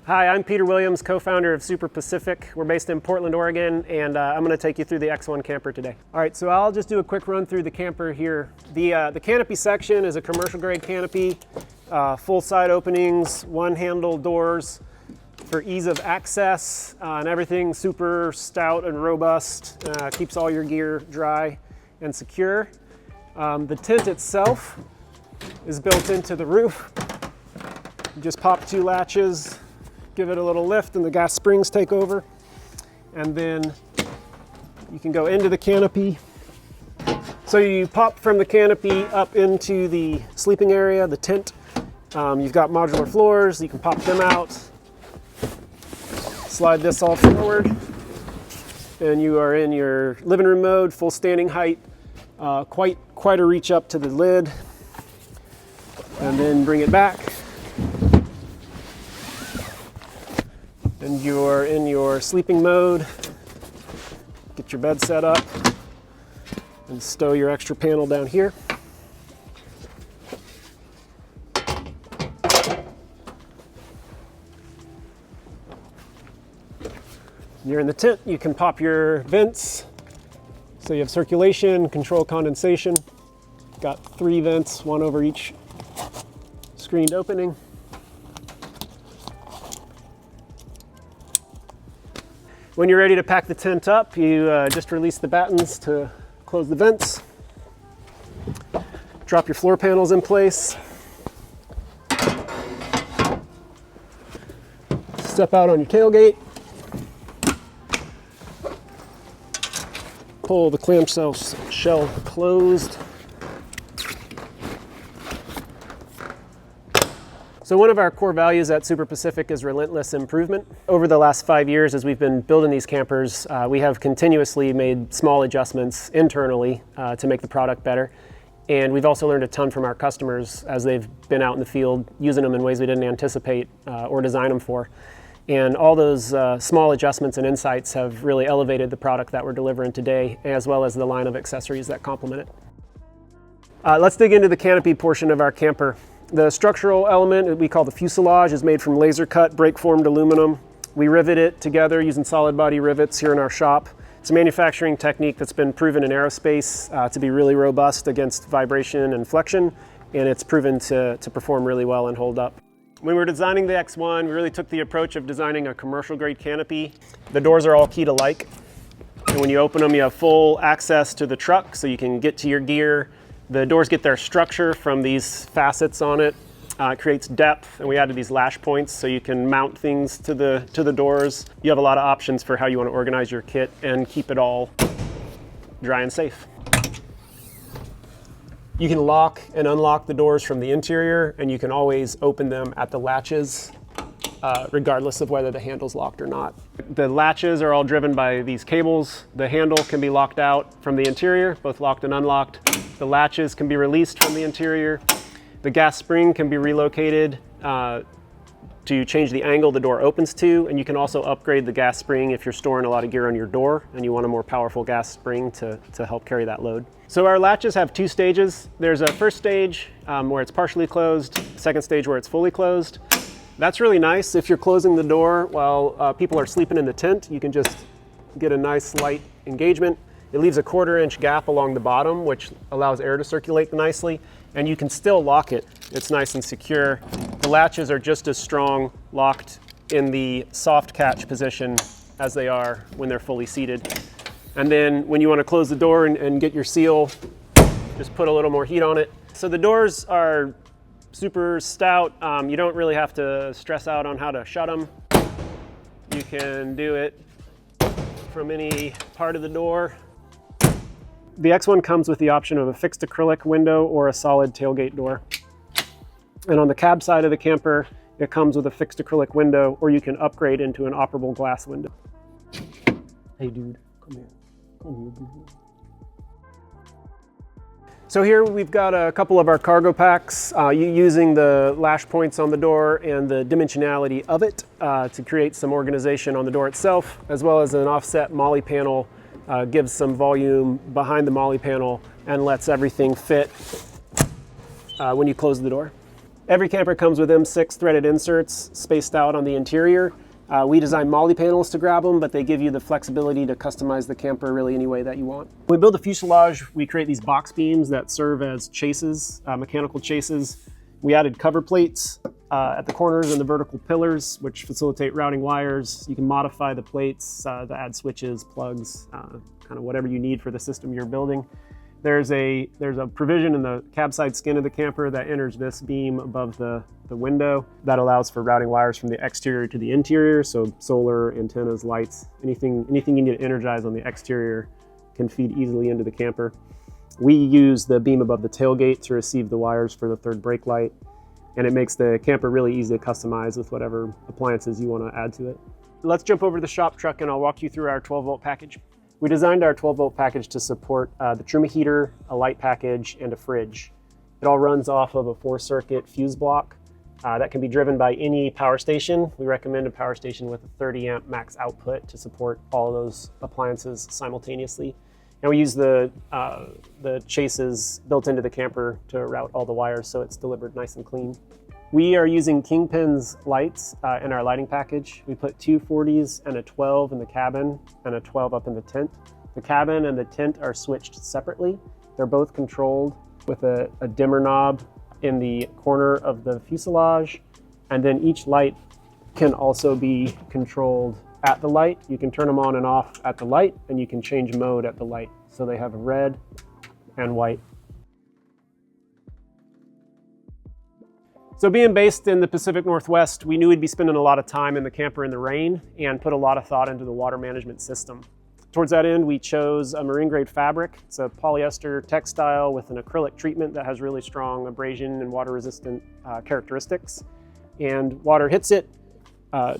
Hi, I'm Peter Williams, co-founder of Super Pacific. We're based in Portland, Oregon, and I'm going to take you through the X1 camper today. All right, so I'll just do a quick run through the camper here. The canopy section is a commercial-grade canopy, full side openings, one-handle doors for ease of access, and everything super stout and robust, keeps all your gear dry and secure. The tent itself is built into the roof. You just pop two latches, give it a little lift, and the gas springs take over. And then you can go into the canopy. So you pop from the canopy up into the sleeping area, the tent. You've got modular floors, you can pop them out. Slide this all forward, and you are in your living room mode, full standing height. Quite a reach up to the lid. And then bring it back. And you're in your sleeping mode. Get your bed set up and stow your extra panel down here. You're in the tent, you can pop your vents. So you have circulation, control condensation. Got 3 vents, one over each screened opening. When you're ready to pack the tent up, you just release the battens to close the vents. Drop your floor panels in place. Step out on your tailgate. Pull the clamshell shell closed. So one of our core values at Super Pacific is relentless improvement. Over the last 5 years, as we've been building these campers, we have continuously made small adjustments internally to make the product better. And we've also learned a ton from our customers as they've been out in the field using them in ways we didn't anticipate or design them for. And all those small adjustments and insights have really elevated the product that we're delivering today, as well as the line of accessories that complement it. Let's dig into the canopy portion of our camper. The structural element we call the fuselage is made from laser cut, brake formed aluminum. We rivet it together using solid body rivets here in our shop. It's a manufacturing technique that's been proven in aerospace to be really robust against vibration and flexion, and it's proven to perform really well and hold up. When we were designing the X1, we really took the approach of designing a commercial grade canopy. The doors are all keyed alike, and when you open them, you have full access to the truck, so you can get to your gear. The doors get their structure from these facets on it. It creates depth, and we added these lash points so you can mount things to the doors. You have a lot of options for how you want to organize your kit and keep it all dry and safe. You can lock and unlock the doors from the interior, and you can always open them at the latches, regardless of whether the handle's locked or not. The latches are all driven by these cables. The handle can be locked out from the interior, both locked and unlocked. The latches can be released from the interior. The gas spring can be relocated to change the angle the door opens to, and you can also upgrade the gas spring if you're storing a lot of gear on your door and you want a more powerful gas spring to help carry that load. So our latches have 2 stages. There's a first stage where it's partially closed, second stage where it's fully closed. That's really nice. If you're closing the door while people are sleeping in the tent, you can just get a nice light engagement. It leaves a 1/4 inch gap along the bottom, which allows air to circulate nicely, and you can still lock it. It's nice and secure. The latches are just as strong locked in the soft catch position as they are when they're fully seated. And then when you want to close the door and get your seal, just put a little more heat on it. So the doors are super stout. You don't really have to stress out on how to shut them. You can do it from any part of the door. The X1 comes with the option of a fixed acrylic window or a solid tailgate door. And on the cab side of the camper, it comes with a fixed acrylic window, or you can upgrade into an operable glass window. Hey dude, come here. Come here, dude. So here we've got a couple of our cargo packs, using the lash points on the door and the dimensionality of it to create some organization on the door itself, as well as an offset molly panel. Gives some volume behind the molly panel and lets everything fit when you close the door. Every camper comes with M6 threaded inserts spaced out on the interior. We design MOLLE panels to grab them, but they give you the flexibility to customize the camper really any way that you want. When we build the fuselage, we create these box beams that serve as chases, mechanical chases. We added cover plates at the corners and the vertical pillars, which facilitate routing wires. You can modify the plates to add switches, plugs, kind of whatever you need for the system you're building. There's a provision in the cab side skin of the camper that enters this beam above the window that allows for routing wires from the exterior to the interior. So solar, antennas, lights, anything you need to energize on the exterior can feed easily into the camper. We use the beam above the tailgate to receive the wires for the third brake light, and it makes the camper really easy to customize with whatever appliances you want to add to it. Let's jump over to the shop truck and I'll walk you through our 12-volt package. We designed our 12-volt package to support the Truma heater, a light package, and a fridge. It all runs off of a 4-circuit fuse block that can be driven by any power station. We recommend a power station with a 30 amp max output to support all of those appliances simultaneously. And we use the chases built into the camper to route all the wires so it's delivered nice and clean. We are using Kingpin's lights in our lighting package. We put 2 40s and a 12 in the cabin and a 12 up in the tent. The cabin and the tent are switched separately. They're both controlled with a dimmer knob in the corner of the fuselage. And then each light can also be controlled at the light. You can turn them on and off at the light, and you can change mode at the light. So they have red and white. So being based in the Pacific Northwest, we knew we'd be spending a lot of time in the camper in the rain and put a lot of thought into the water management system. Towards that end, we chose a marine grade fabric. It's a polyester textile with an acrylic treatment that has really strong abrasion and water resistant characteristics. And water hits it,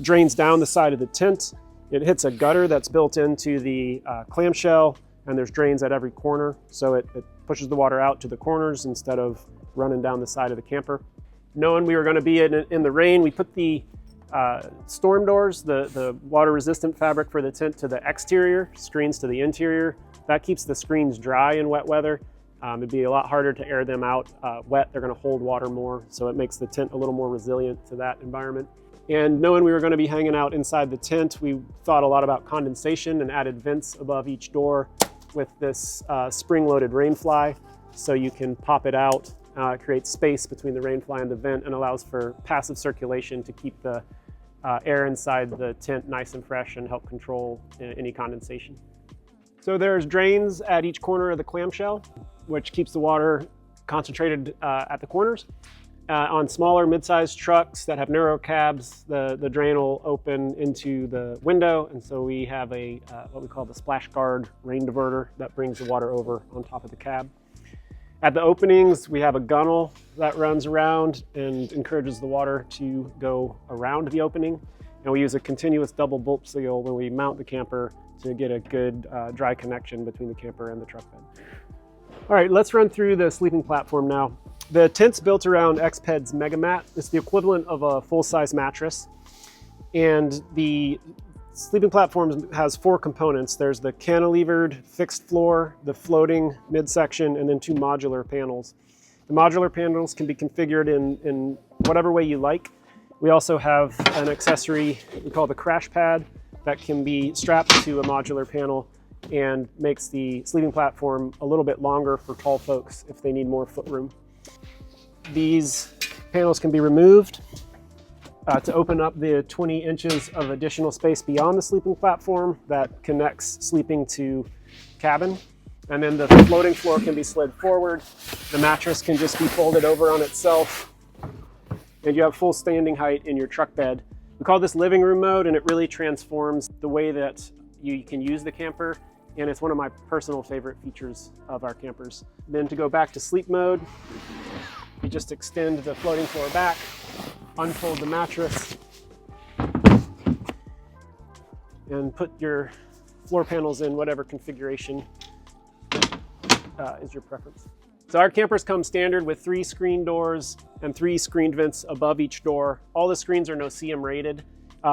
drains down the side of the tent. It hits a gutter that's built into the clamshell, and there's drains at every corner. So it pushes the water out to the corners instead of running down the side of the camper. Knowing we were going to be in the rain, we put the storm doors, the water-resistant fabric for the tent to the exterior, screens to the interior. That keeps the screens dry in wet weather. It'd be a lot harder to air them out wet. They're going to hold water more, so it makes the tent a little more resilient to that environment. And knowing we were going to be hanging out inside the tent, we thought a lot about condensation and added vents above each door with this spring-loaded rainfly, so you can pop it out. It creates space between the rainfly and the vent and allows for passive circulation to keep the air inside the tent nice and fresh and help control any condensation. So there's drains at each corner of the clamshell, which keeps the water concentrated at the corners. On smaller mid-sized trucks that have narrow cabs, the drain will open into the window, and so we have what we call the splash guard rain diverter that brings the water over on top of the cab. At the openings, we have a gunnel that runs around and encourages the water to go around the opening. And we use a continuous double bolt seal when we mount the camper to get a good dry connection between the camper and the truck bed. All right, let's run through the sleeping platform now. The tent's built around XPED's Megamat. It's the equivalent of a full-size mattress. And the sleeping platform has 4 components. There's the cantilevered fixed floor, the floating midsection, and then 2 modular panels. The modular panels can be configured in whatever way you like. We also have an accessory we call the crash pad that can be strapped to a modular panel and makes the sleeping platform a little bit longer for tall folks if they need more footroom. These panels can be removed to open up the 20 inches of additional space beyond the sleeping platform that connects sleeping to cabin. And then the floating floor can be slid forward. The mattress can just be folded over on itself. And you have full standing height in your truck bed. We call this living room mode, and it really transforms the way that you can use the camper. And it's one of my personal favorite features of our campers. Then to go back to sleep mode, you just extend the floating floor back, unfold the mattress, and put your floor panels in whatever configuration is your preference. So our campers come standard with 3 screen doors and 3 screened vents above each door. All the screens are no-see-um rated.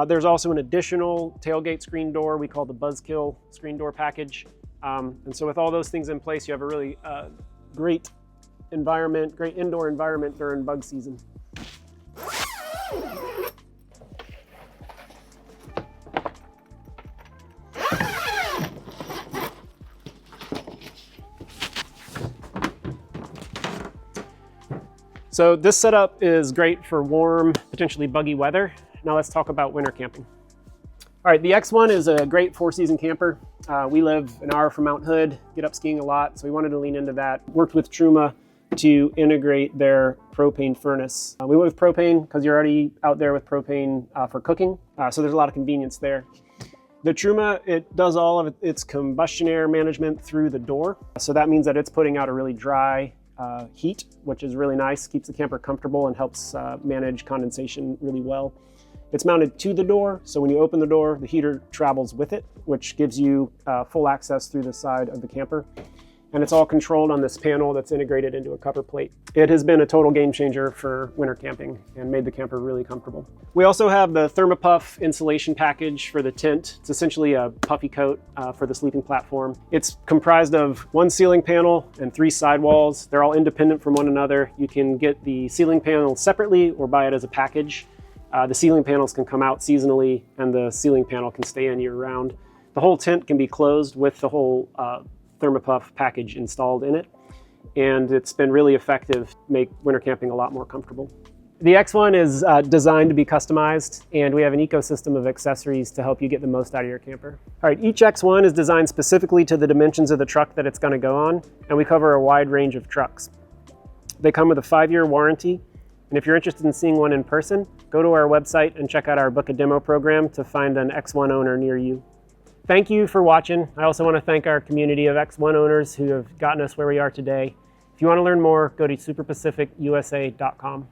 There's also an additional tailgate screen door we call the Buzzkill screen door package. And so with all those things in place, you have a really great indoor environment during bug season. So this setup is great for warm, potentially buggy weather. Now let's talk about winter camping. All right, the X1 is a great 4-season camper. We live an hour from Mount Hood, get up skiing a lot, so we wanted to lean into that. Worked with Truma to integrate their propane furnace. We went with propane because you're already out there with propane for cooking, so there's a lot of convenience there. The Truma, it does all of its combustion air management through the door, so that means that it's putting out a really dry heat, which is really nice, keeps the camper comfortable and helps manage condensation really well. It's mounted to the door, so when you open the door, the heater travels with it, which gives you full access through the side of the camper. And it's all controlled on this panel that's integrated into a cover plate. It has been a total game changer for winter camping and made the camper really comfortable. We also have the ThermaPuff insulation package for the tent. It's essentially a puffy coat for the sleeping platform. It's comprised of one ceiling panel and 3 sidewalls. They're all independent from one another. You can get the ceiling panel separately or buy it as a package. The ceiling panels can come out seasonally and the ceiling panel can stay in year-round. The whole tent can be closed with the whole ThermaPuff package installed in it, and it's been really effective to make winter camping a lot more comfortable. The X1 is designed to be customized, and we have an ecosystem of accessories to help you get the most out of your camper. All right, each X1 is designed specifically to the dimensions of the truck that it's going to go on, and we cover a wide range of trucks. They come with a 5-year warranty, and if you're interested in seeing one in person, go to our website and check out our Book a Demo program to find an X1 owner near you. Thank you for watching. I also want to thank our community of X1 owners who have gotten us where we are today. If you want to learn more, go to superpacificusa.com.